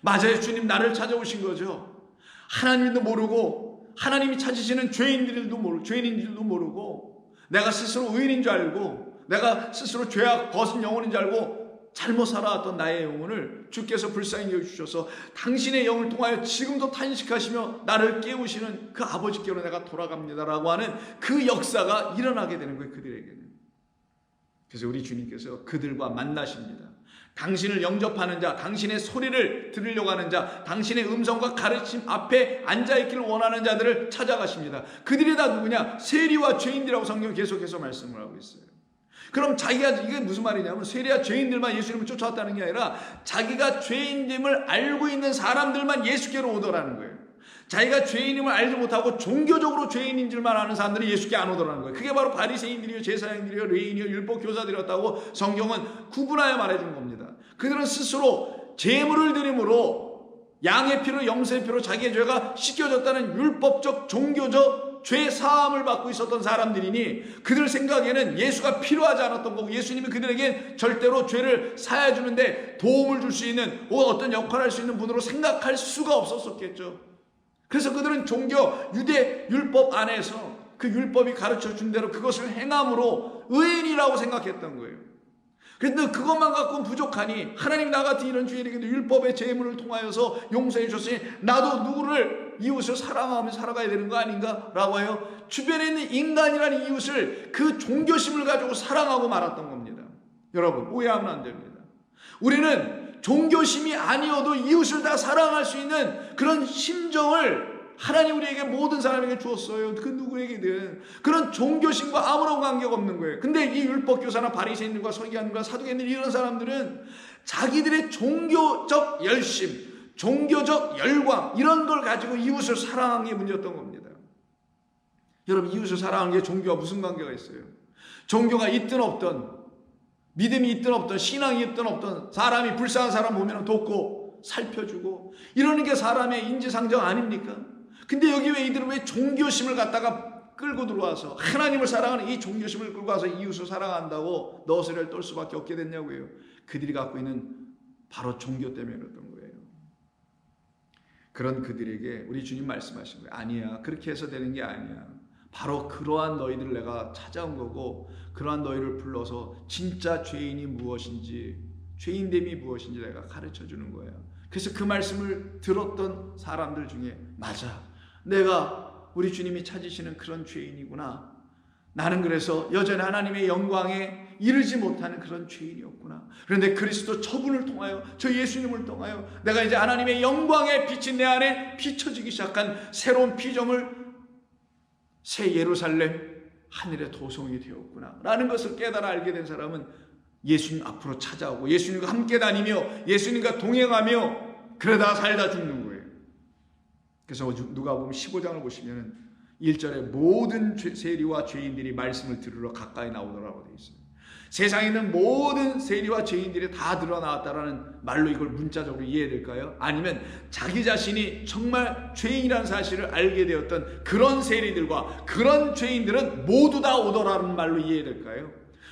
맞아요, 주님 나를 찾아오신 거죠. 하나님도 모르고 하나님이 찾으시는 죄인들도 모르고 내가 스스로 의인인 줄 알고 내가 스스로 죄악 벗은 영혼인 줄 알고 잘못 살아왔던 나의 영혼을 주께서 불쌍히 여겨주셔서 당신의 영을 통하여 지금도 탄식하시며 나를 깨우시는 그 아버지께로 내가 돌아갑니다라고 하는 그 역사가 일어나게 되는 거예요, 그들에게는. 그래서 우리 주님께서 그들과 만나십니다. 당신을 영접하는 자, 당신의 소리를 들으려고 하는 자, 당신의 음성과 가르침 앞에 앉아있기를 원하는 자들을 찾아가십니다. 그들이 다 누구냐? 세리와 죄인들이라고 성경은 계속해서 말씀을 하고 있어요. 그럼 자기가, 이게 무슨 말이냐면 세리와 죄인들만 예수님을 쫓아왔다는 게 아니라 자기가 죄인임을 알고 있는 사람들만 예수께로 오더라는 거예요. 자기가 죄인임을 알지 못하고 종교적으로 죄인인 줄만 아는 사람들이 예수께 안 오더라는 거예요. 그게 바로 바리새인들이요, 제사장들이요, 레인이요, 율법 교사들이었다고 성경은 구분하여 말해준 겁니다. 그들은 스스로 제물을 드림으로 양의 피로 염소의 피로 자기의 죄가 씻겨졌다는 율법적 종교적 죄 사함을 받고 있었던 사람들이니 그들 생각에는 예수가 필요하지 않았던 거고 예수님이 그들에게 절대로 죄를 사해 주는데 도움을 줄 수 있는 어떤 역할을 할 수 있는 분으로 생각할 수가 없었겠죠. 그래서 그들은 종교 유대 율법 안에서 그 율법이 가르쳐 준 대로 그것을 행함으로 의인이라고 생각했던 거예요. 그런데 그것만 갖고는 부족하니 하나님 나 같은 이런 죄인에게도 율법의 제물을 통하여서 용서해 줬으니 나도 누구를 이웃을 사랑하며 살아가야 되는 거 아닌가? 라고 하여 주변에 있는 인간이라는 이웃을 그 종교심을 가지고 사랑하고 말았던 겁니다. 여러분 오해하면 안 됩니다. 우리는 종교심이 아니어도 이웃을 다 사랑할 수 있는 그런 심정을 하나님 우리에게 모든 사람에게 주었어요. 그 누구에게든. 그런 종교심과 아무런 관계가 없는 거예요. 근데 이 율법교사나 바리새인들과 서기관들과 사두개인들 이런 사람들은 자기들의 종교적 열심, 종교적 열광 이런 걸 가지고 이웃을 사랑하는 게 문제였던 겁니다. 여러분 이웃을 사랑하는 게 종교와 무슨 관계가 있어요? 종교가 있든 없든 믿음이 있든 없든 신앙이 있든 없든 사람이 불쌍한 사람 보면 돕고 살펴주고 이러는 게 사람의 인지상정 아닙니까? 근데 여기 왜 이들은 왜 종교심을 갖다가 끌고 들어와서 하나님을 사랑하는 이 종교심을 끌고 와서 이웃을 사랑한다고 너스레를 떨 수밖에 없게 됐냐고요. 그들이 갖고 있는 바로 종교 때문에 그랬던 거예요. 그런 그들에게 우리 주님 말씀하신 거예요. 아니야, 그렇게 해서 되는 게 아니야. 바로 그러한 너희들을 내가 찾아온 거고 그러한 너희를 불러서 진짜 죄인이 무엇인지 죄인됨이 무엇인지 내가 가르쳐 주는 거야. 그래서 그 말씀을 들었던 사람들 중에 맞아, 내가 우리 주님이 찾으시는 그런 죄인이구나. 나는 그래서 여전히 하나님의 영광에 이르지 못하는 그런 죄인이었구나. 그런데 그리스도 처분을 통하여 저 예수님을 통하여 내가 이제 하나님의 영광의 빛이 내 안에 비춰지기 시작한 새로운 피조물 새 예루살렘 하늘의 도성이 되었구나 라는 것을 깨달아 알게 된 사람은 예수님 앞으로 찾아오고 예수님과 함께 다니며 예수님과 동행하며 그러다 살다 죽는 거예요. 그래서 누가복음 15장을 보시면 1절에 모든 세리와 죄인들이 말씀을 들으러 가까이 나오더라고 되어 있어요. 세상에 있는 모든 세리와 죄인들이 다 드러나왔다라는 말로 이걸 문자적으로 이해될까요? 아니면 자기 자신이 정말 죄인이라는 사실을 알게 되었던 그런 세리들과 그런 죄인들은 모두 다 오더라는 말로 이해될까요?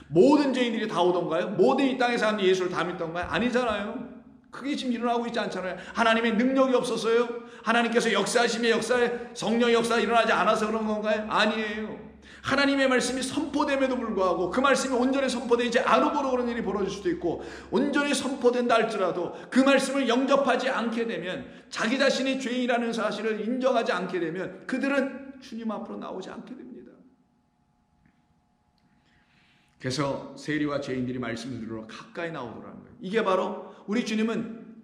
모든 죄인들이 다 오던가요? 모든 이 땅의 사람들이 예수를 다 믿던가요? 아니잖아요. 그게 지금 일어나고 있지 않잖아요. 하나님의 능력이 없어서요? 하나님께서 역사하시며 역사에 성령의 역사가 일어나지 않아서 그런 건가요? 아니에요. 하나님의 말씀이 선포됨에도 불구하고 그 말씀이 온전히 선포되지 않으므로 그런 일이 벌어질 수도 있고, 온전히 선포된다 할지라도 그 말씀을 영접하지 않게 되면, 자기 자신이 죄인이라는 사실을 인정하지 않게 되면 그들은 주님 앞으로 나오지 않게 됩니다. 그래서 세리와 죄인들이 말씀을 들으러 가까이 나오더라는 거예요. 이게 바로 우리 주님은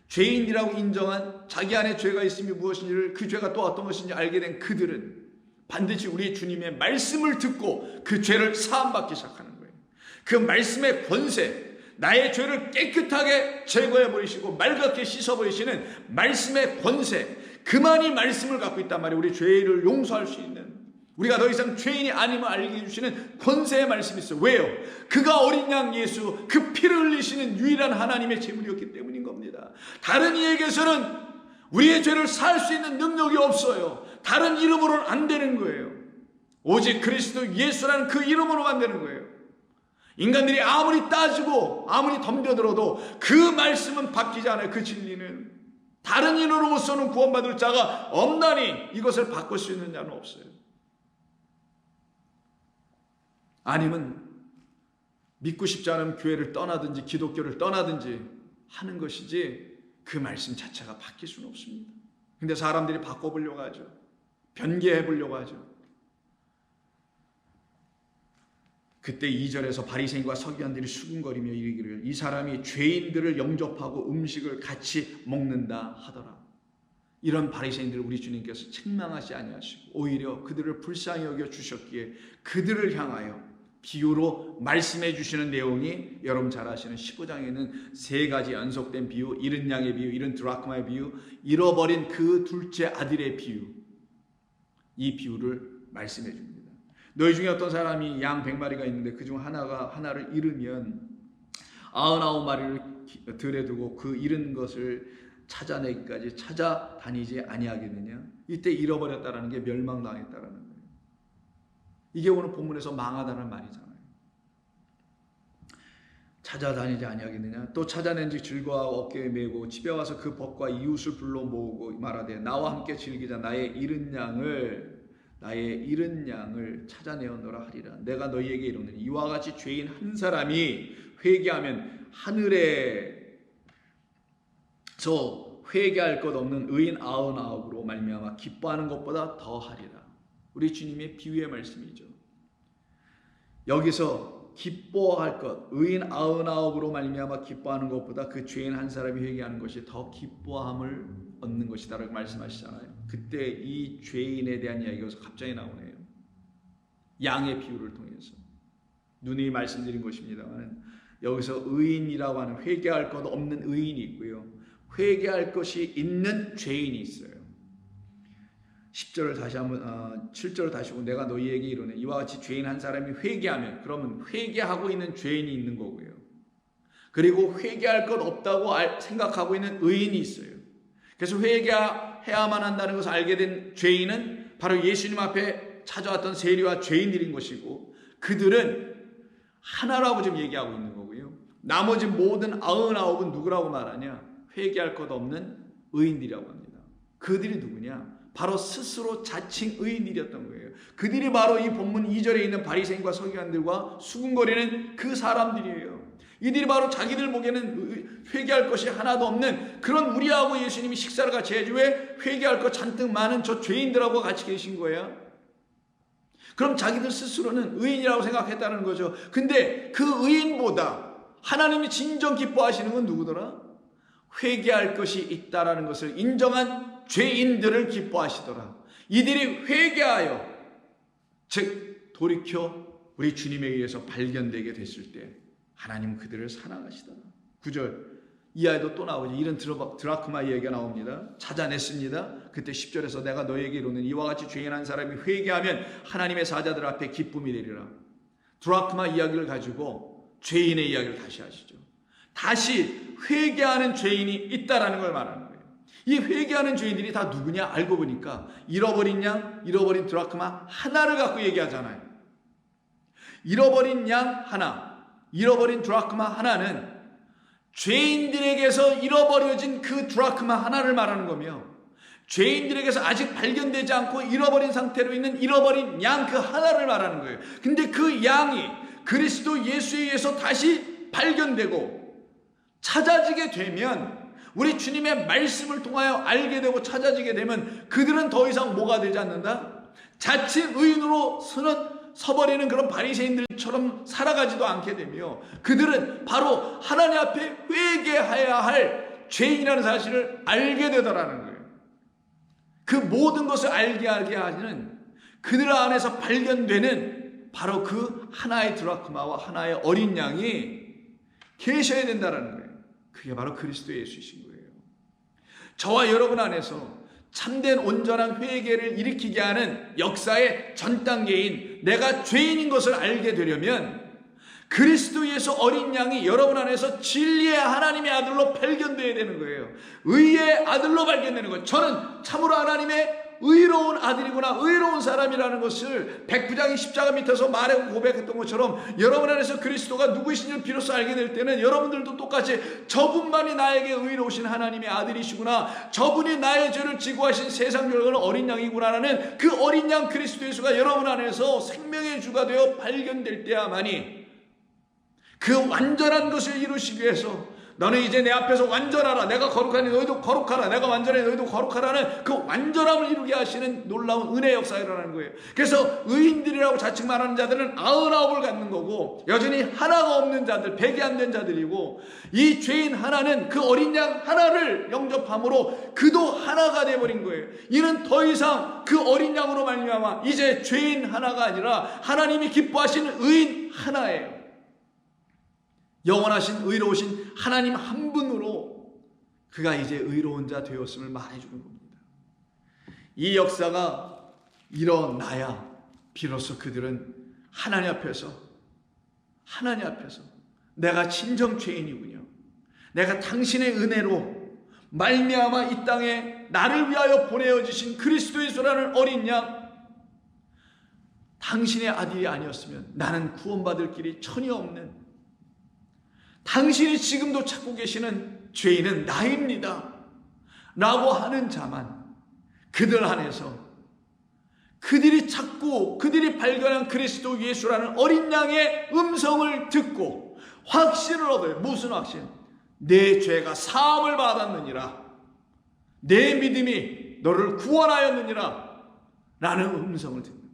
죄인이라고 인정한, 자기 안에 죄가 있음이 무엇인지를, 그 죄가 또 어떤 것인지 알게 된 그들은 반드시 우리 주님의 말씀을 듣고 그 죄를 사함받기 시작하는 거예요. 그 말씀의 권세, 나의 죄를 깨끗하게 제거해 버리시고 맑게 씻어 버리시는 말씀의 권세, 그만이 말씀을 갖고 있단 말이에요. 우리 죄를 용서할 수 있는, 우리가 더 이상 죄인이 아님을 알게 해주시는 권세의 말씀이 있어요. 왜요? 그가 어린 양 예수, 그 피를 흘리시는 유일한 하나님의 제물이었기 때문인 겁니다. 다른 이에게서는 우리의 죄를 사할 수 있는 능력이 없어요. 다른 이름으로는 안 되는 거예요. 오직 그리스도 예수라는 그 이름으로만 되는 거예요. 인간들이 아무리 따지고 아무리 덤벼들어도 그 말씀은 바뀌지 않아요. 그 진리는 다른 이름으로서는 구원받을 자가 없나니 이것을 바꿀 수 있는 자는 없어요. 아니면 믿고 싶지 않으면 교회를 떠나든지 기독교를 떠나든지 하는 것이지 그 말씀 자체가 바뀔 수는 없습니다. 근데 사람들이 바꿔보려고 하죠. 변개해보려고 하죠. 그때 2절에서 바리새인과 서기관들이 수군거리며 이르기를 이 사람이 죄인들을 영접하고 음식을 같이 먹는다 하더라. 이런 바리새인들을 우리 주님께서 책망하지 아니하시고 오히려 그들을 불쌍히 여겨 주셨기에 그들을 향하여 비유로 말씀해 주시는 내용이 여러분 잘 아시는 15장에는 세 가지 연속된 비유, 잃은 양의 비유, 잃은 드라크마의 비유, 잃어버린 그 둘째 아들의 비유, 이 비유를 말씀해 줍니다. 너희 중에 어떤 사람이 양 100마리가 있는데 그중 하나를 잃으면 99마리를 들에 두고 그 잃은 것을 찾아내기까지 찾아다니지 아니하겠느냐. 이때 잃어버렸다라는 게 멸망당했다라는 거예요. 이게 오늘 본문에서 망하다는 말이잖아요. 찾아다니지 아니하겠느냐. 또 찾아낸즉 즐거워하고 어깨에 메고 집에 와서 그 벗과 이웃을 불러 모으고 말하되 나와 함께 즐기자. 나의 잃은 양을 찾아내었노라 하리라. 내가 너희에게 이르노니 이와 같이 죄인 한 사람이 회개하면 하늘에서 회개할 것 없는 의인 99으로 말미암아 기뻐하는 것보다 더하리라. 우리 주님의 비유의 말씀이죠. 여기서 기뻐할 것, 의인 99으로 말미암아 기뻐하는 것보다 그 죄인 한 사람이 회개하는 것이 더 기뻐함을 얻는 것이다 라고 말씀하시잖아요. 그때 이 죄인에 대한 이야기가 여기서 갑자기 나오네요. 양의 비유를 통해서 누누이 말씀드린 것입니다만 여기서 의인이라고 하는 회개할 것 없는 의인이 있고요, 회개할 것이 있는 죄인이 있어요. 10절을 다시 한번 7절을 다시 보고 내가 너희에게 이르노니 이와 같이 죄인 한 사람이 회개하면, 그러면 회개하고 있는 죄인이 있는 거고요. 그리고 회개할 것 없다고 생각하고 있는 의인이 있어요. 그래서 회개해야만 한다는 것을 알게 된 죄인은 바로 예수님 앞에 찾아왔던 세리와 죄인들인 것이고, 그들은 하나라고 지금 얘기하고 있는 거고요. 나머지 모든 99은 누구라고 말하냐? 회개할 것 없는 의인들이라고 합니다. 그들이 누구냐? 바로 스스로 자칭 의인들이었던 거예요. 그들이 바로 이 본문 2절에 있는 바리새인과 서기관들과 수군거리는 그 사람들이에요. 이들이 바로 자기들 보기에는 회개할 것이 하나도 없는 그런 우리하고 예수님이 식사를 같이 해야지 왜 회개할 것 잔뜩 많은 저 죄인들하고 같이 계신 거야? 그럼 자기들 스스로는 의인이라고 생각했다는 거죠. 근데 그 의인보다 하나님이 진정 기뻐하시는 건 누구더라? 회개할 것이 있다라는 것을 인정한 죄인들을 기뻐하시더라. 이들이 회개하여 즉 돌이켜 우리 주님에 의해서 발견되게 됐을 때 하나님은 그들을 사랑하시더라. 9절 이하에도 또 나오죠. 이런 드라크마 이야기가 나옵니다. 찾아냈습니다. 그때 10절에서 내가 너에게 이르는 이와 같이 죄인한 사람이 회개하면 하나님의 사자들 앞에 기쁨이 되리라. 드라크마 이야기를 가지고 죄인의 이야기를 다시 하시죠. 다시 회개하는 죄인이 있다라는 걸 말하는 거예요. 이 회개하는 죄인들이 다 누구냐? 알고 보니까 잃어버린 양, 잃어버린 드라크마 하나를 갖고 얘기하잖아요. 잃어버린 양 하나, 잃어버린 드라크마 하나는 죄인들에게서 잃어버려진 그 드라크마 하나를 말하는 거며, 죄인들에게서 아직 발견되지 않고 잃어버린 상태로 있는 잃어버린 양 그 하나를 말하는 거예요. 근데 그 양이 그리스도 예수에 의해서 다시 발견되고 찾아지게 되면, 우리 주님의 말씀을 통하여 알게 되고 찾아지게 되면 그들은 더 이상 뭐가 되지 않는다? 자칫 의인으로 서버리는 그런 바리새인들처럼 살아가지도 않게 되며, 그들은 바로 하나님 앞에 회개해야 할 죄인이라는 사실을 알게 되더라는 거예요. 그 모든 것을 알게 하게 하는 그들 안에서 발견되는 바로 그 하나의 드라크마와 하나의 어린 양이 계셔야 된다는 거예요. 그게 바로 그리스도 예수이신 거예요. 저와 여러분 안에서 참된 온전한 회개를 일으키게 하는 역사의 전 단계인 내가 죄인인 것을 알게 되려면 그리스도 예수 어린 양이 여러분 안에서 진리의 하나님의 아들로 발견되어야 되는 거예요. 의의 아들로 발견되는 거예요. 저는 참으로 하나님의 의로운 아들이구나, 의로운 사람이라는 것을 백부장이 십자가 밑에서 말하고 고백했던 것처럼 여러분 안에서 그리스도가 누구이신지를 비로소 알게 될 때는 여러분들도 똑같이 저분만이 나에게 의로우신 하나님의 아들이시구나, 저분이 나의 죄를 지고 하신 세상 결과는 어린 양이구나라는 그 어린 양 그리스도 예수가 여러분 안에서 생명의 주가 되어 발견될 때야만이 그 완전한 것을 이루시기 위해서 너는 이제 내 앞에서 완전하라, 내가 거룩하니 너희도 거룩하라, 내가 완전해 너희도 거룩하라는 그 완전함을 이루게 하시는 놀라운 은혜의 역사가 일어나는 거예요. 그래서 의인들이라고 자칭 말하는 자들은 99을 갖는 거고, 여전히 하나가 없는 자들, 100이 안 된 자들이고, 이 죄인 하나는 그 어린 양 하나를 영접함으로 그도 하나가 되어버린 거예요. 이는 더 이상 그 어린 양으로 말미암아 이제 죄인 하나가 아니라 하나님이 기뻐하시는 의인 하나예요. 영원하신 의로우신 하나님 한 분으로 그가 이제 의로운 자 되었음을 말해주는 겁니다. 이 역사가 일어나야 비로소 그들은 하나님 앞에서 내가 진정 죄인이군요, 내가 당신의 은혜로 말미암아 이 땅에 나를 위하여 보내어 주신 그리스도 예수라는 어린 양, 당신의 아들이 아니었으면 나는 구원받을 길이 전혀 없는, 당신이 지금도 찾고 계시는 죄인은 나입니다 라고 하는 자만, 그들 안에서 그들이 찾고 그들이 발견한 그리스도 예수라는 어린 양의 음성을 듣고 확신을 얻어요. 무슨 확신? 내 죄가 사함을 받았느니라, 내 믿음이 너를 구원하였느니라 라는 음성을 듣는 거예요.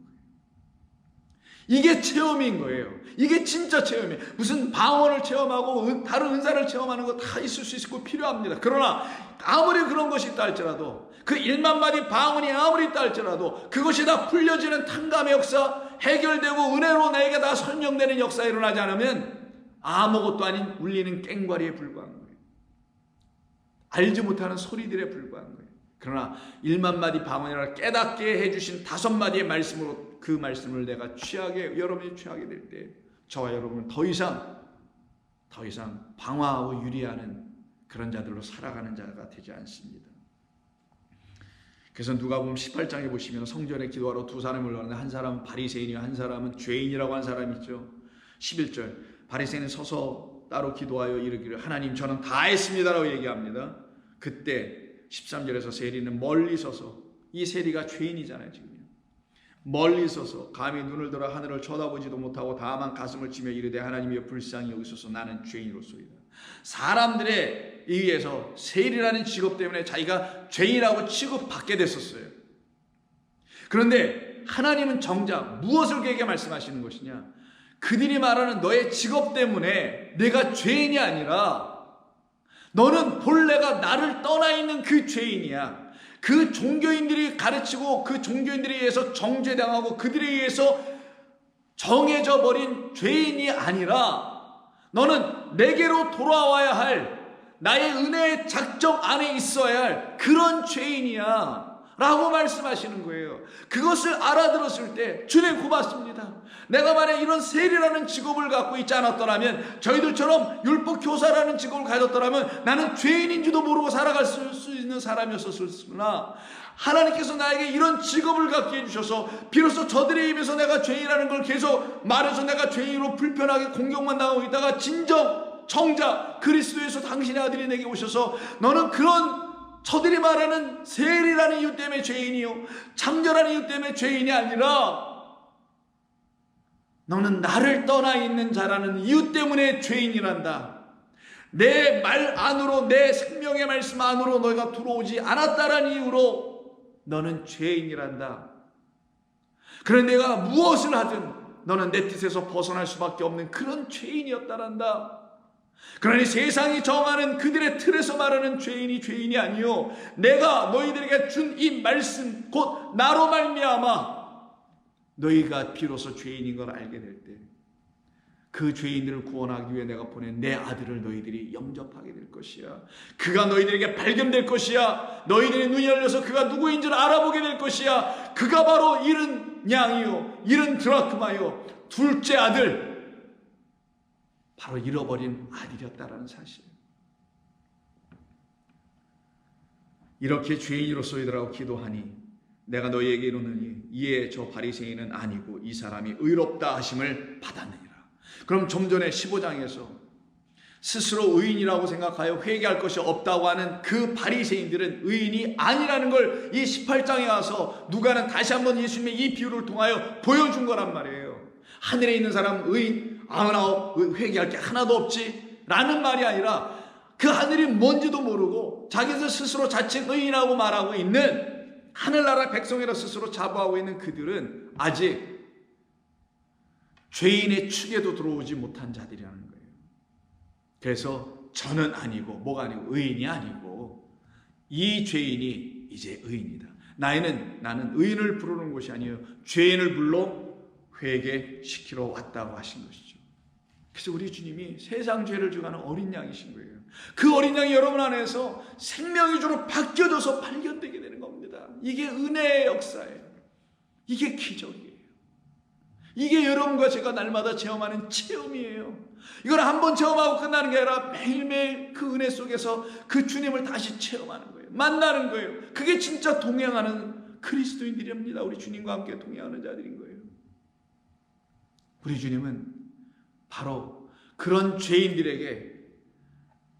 이게 체험인 거예요. 이게 진짜 체험이에요. 무슨 방언을 체험하고 다른 은사를 체험하는 거 다 있을 수 있고 필요합니다. 그러나 아무리 그런 것이 있다 할지라도, 그 1만 마디 방언이 아무리 있다 할지라도 그것이 다 풀려지는 탕감의 역사, 해결되고 은혜로 나에게 다 설명되는 역사가 일어나지 않으면 아무것도 아닌 울리는 꽹과리에 불과한 거예요. 알지 못하는 소리들에 불과한 거예요. 그러나 1만 마디 방언이라 깨닫게 해주신 5마디의 말씀으로 그 말씀을 내가 여러분이 취하게 될 때 저와 여러분은 더 이상 방황하고 유리하는 그런 자들로 살아가는 자가 되지 않습니다. 그래서 누가복음 18장에 보시면 성전에 기도하러 두 사람을 올라가는데 한 사람은 바리새인이요 한 사람은 죄인이라고 한 사람이 있죠. 11절 바리새인은 서서 따로 기도하여 이르기를 하나님 저는 다 했습니다라고 얘기합니다. 그때 13절에서 세리는 멀리 서서, 이 세리가 죄인이잖아요. 지금 멀리 서서 감히 눈을 들어 하늘을 쳐다보지도 못하고 다만 가슴을 치며 이르되 하나님이여 불쌍히 여기소서 나는 죄인으로소이다. 사람들에 의해서 세리라는 직업 때문에 자기가 죄인이라고 취급받게 됐었어요. 그런데 하나님은 정작 무엇을 그에게 말씀하시는 것이냐? 그들이 말하는 너의 직업 때문에 내가 죄인이 아니라 너는 본래가 나를 떠나 있는 그 죄인이야. 그 종교인들이 가르치고 그 종교인들에 의해서 정죄당하고 그들에 의해서 정해져 버린 죄인이 아니라 너는 내게로 돌아와야 할, 나의 은혜의 작정 안에 있어야 할 그런 죄인이야 라고 말씀하시는 거예요. 그것을 알아들었을 때 주님 고맙습니다. 내가 만약 이런 세리라는 직업을 갖고 있지 않았더라면, 저희들처럼 율법교사라는 직업을 가졌더라면 나는 죄인인지도 모르고 살아갈 수 있는 사람이었으나, 하나님께서 나에게 이런 직업을 갖게 해주셔서 비로소 저들의 입에서 내가 죄인이라는 걸 계속 말해서 내가 죄인으로 불편하게 공격만 당하고 있다가 진정 정작 그리스도에서 당신의 아들이 내게 오셔서 너는 그런 저들이 말하는 세리라는 이유 때문에 죄인이요, 창조라는 이유 때문에 죄인이 아니라 너는 나를 떠나 있는 자라는 이유 때문에 죄인이란다. 내 말 안으로, 내 생명의 말씀 안으로 너희가 들어오지 않았다라는 이유로 너는 죄인이란다. 그런데 내가 무엇을 하든 너는 내 뜻에서 벗어날 수밖에 없는 그런 죄인이었다란다. 그러니 세상이 정하는 그들의 틀에서 말하는 죄인이 아니요, 내가 너희들에게 준 이 말씀 곧 나로 말미암아 너희가 비로소 죄인인 걸 알게 될 때, 그 죄인들을 구원하기 위해 내가 보낸 내 아들을 너희들이 영접하게 될 것이야. 그가 너희들에게 발견될 것이야. 너희들의 눈이 열려서 그가 누구인 줄 알아보게 될 것이야. 그가 바로 잃은 양이요, 잃은 드라크마요, 둘째 아들, 바로 잃어버린 아들이었다라는 사실. 이렇게 죄인으로서 이들하고 기도하니 내가 너희에게 이르노니 이에 저 바리새인은 아니고 이 사람이 의롭다 하심을 받았느니라. 그럼 좀 전에 15장에서 스스로 의인이라고 생각하여 회개할 것이 없다고 하는 그 바리새인들은 의인이 아니라는 걸 이 18장에 와서 누가는 다시 한번 예수님의 이 비유를 통하여 보여준 거란 말이에요. 하늘에 있는 사람 의인, 회개할 게 하나도 없지 라는 말이 아니라, 그 하늘이 뭔지도 모르고 자기들 스스로 자칭 의인이라고 말하고 있는 하늘나라 백성이라 스스로 자부하고 있는 그들은 아직 죄인의 축에도 들어오지 못한 자들이라는 거예요. 그래서 저는 아니고, 뭐가 아니고, 의인이 아니고 이 죄인이 이제 의인이다. 나는 의인을 부르는 것이 아니에요, 죄인을 불러 회개시키러 왔다고 하신 것이죠. 그래서 우리 주님이 세상 죄를 죽하는 어린 양이신 거예요. 그 어린 양이 여러분 안에서 생명의 주로 바뀌어져서 발견되게 되는 겁니다. 이게 은혜의 역사예요. 이게 기적이에요. 이게 여러분과 제가 날마다 체험하는 체험이에요. 이걸 한번 체험하고 끝나는 게 아니라 매일매일 그 은혜 속에서 그 주님을 다시 체험하는 거예요. 만나는 거예요. 그게 진짜 동행하는 그리스도인들입니다. 우리 주님과 함께 동행하는 자들인 거예요. 우리 주님은 바로 그런 죄인들에게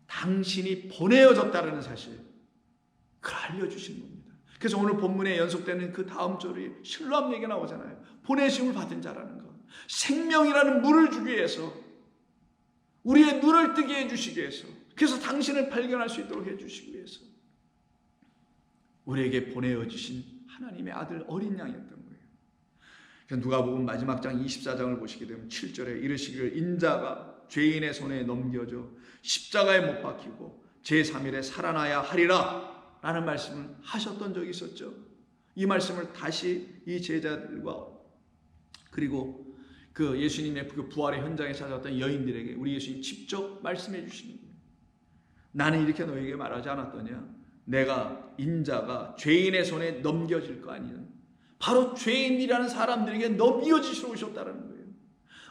당신이 보내어졌다는 사실, 그걸 알려주신 겁니다. 그래서 오늘 본문에 연속되는 그 다음 절이 실로암 얘기가 나오잖아요. 보내심을 받은 자라는 것, 생명이라는 물을 주기 위해서, 우리의 눈을 뜨게 해주시기 위해서, 그래서 당신을 발견할 수 있도록 해주시기 위해서 우리에게 보내어주신 하나님의 아들 어린 양이었던 거예요. 누가복음 마지막 장 24장을 보시게 되면 7절에 이르시기를 인자가 죄인의 손에 넘겨져 십자가에 못 박히고 제3일에 살아나야 하리라 라는 말씀을 하셨던 적이 있었죠. 이 말씀을 다시 이 제자들과 그리고 그 예수님의 그 부활의 현장에 찾아왔던 여인들에게 우리 예수님 직접 말씀해 주시는 거예요. 나는 이렇게 너에게 말하지 않았더냐? 내가 인자가 죄인의 손에 넘겨질 거 아니냐? 바로 죄인이라는 사람들에게 넘겨주시러 오셨다는 거예요.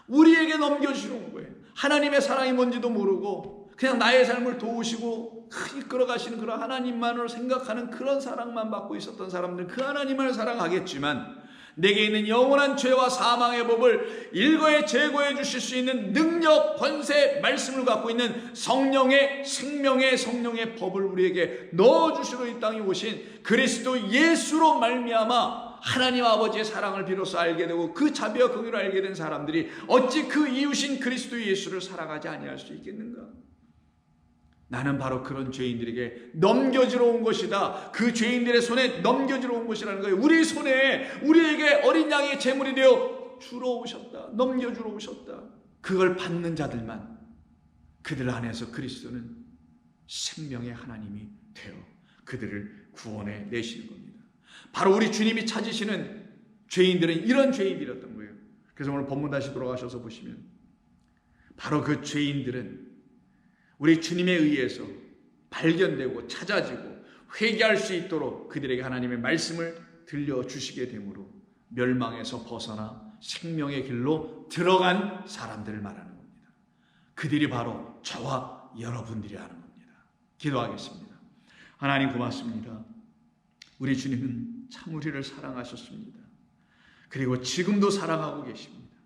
우리에게 넘겨주시러 온 거예요. 하나님의 사랑이 뭔지도 모르고 그냥 나의 삶을 도우시고 이끌어 가시는 그런 하나님만을 생각하는 그런 사랑만 받고 있었던 사람들, 그 하나님을 사랑하겠지만 내게 있는 영원한 죄와 사망의 법을 일거에 제거해 주실 수 있는 능력, 권세, 말씀을 갖고 있는 성령의 생명의 성령의 법을 우리에게 넣어주시러 이 땅에 오신 그리스도 예수로 말미암아 하나님 아버지의 사랑을 비로소 알게 되고 그 자비와 긍휼을 알게 된 사람들이 어찌 그 이유신 그리스도 예수를 사랑하지 아니할 수 있겠는가? 나는 바로 그런 죄인들에게 넘겨주러 온 것이다. 그 죄인들의 손에 넘겨주러 온 것이라는 거예요. 우리 손에 우리에게 어린 양의 제물이 되어 주러 오셨다. 넘겨주러 오셨다. 그걸 받는 자들만, 그들 안에서 그리스도는 생명의 하나님이 되어 그들을 구원해 내시는 겁니다. 바로 우리 주님이 찾으시는 죄인들은 이런 죄인들이었던 거예요. 그래서 오늘 본문 다시 돌아가셔서 보시면 바로 그 죄인들은 우리 주님에 의해서 발견되고 찾아지고 회개할 수 있도록 그들에게 하나님의 말씀을 들려주시게 되므로 멸망에서 벗어나 생명의 길로 들어간 사람들을 말하는 겁니다. 그들이 바로 저와 여러분들이 하는 겁니다. 기도하겠습니다. 하나님 고맙습니다. 우리 주님은 참 우리를 사랑하셨습니다. 그리고 지금도 사랑하고 계십니다.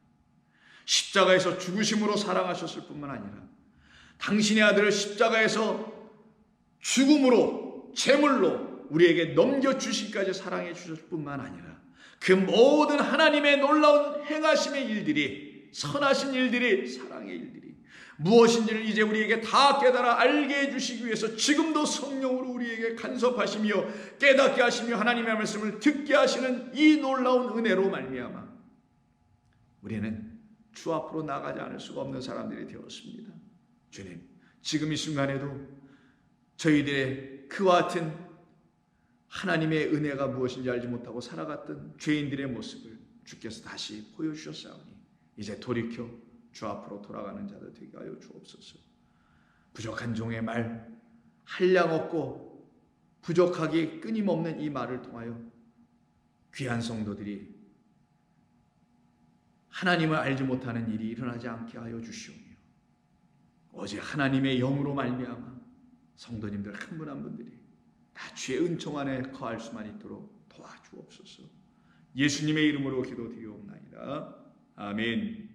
십자가에서 죽으심으로 사랑하셨을 뿐만 아니라 당신의 아들을 십자가에서 죽음으로 제물로 우리에게 넘겨주시기까지 사랑해 주셨을 뿐만 아니라 그 모든 하나님의 놀라운 행하심의 일들이, 선하신 일들이, 사랑의 일들이 무엇인지를 이제 우리에게 다 깨달아 알게 해주시기 위해서 지금도 성령으로 우리에게 간섭하시며 깨닫게 하시며 하나님의 말씀을 듣게 하시는 이 놀라운 은혜로 말미암아 우리는 주 앞으로 나가지 않을 수가 없는 사람들이 되었습니다. 주님, 지금 이 순간에도 저희들의 그와 같은 하나님의 은혜가 무엇인지 알지 못하고 살아갔던 죄인들의 모습을 주께서 다시 보여주셨사오니 이제 돌이켜 주 앞으로 돌아가는 자들 되게 하여 주옵소서. 부족한 종의 말, 한량 없고 부족하기 끊임없는 이 말을 통하여 귀한 성도들이 하나님을 알지 못하는 일이 일어나지 않게 하여 주시오며 어제 하나님의 영으로 말미암아 성도님들 한 분 한 분들이 다 주의 은총 안에 거할 수만 있도록 도와주옵소서. 예수님의 이름으로 기도드리옵나이다. 아멘.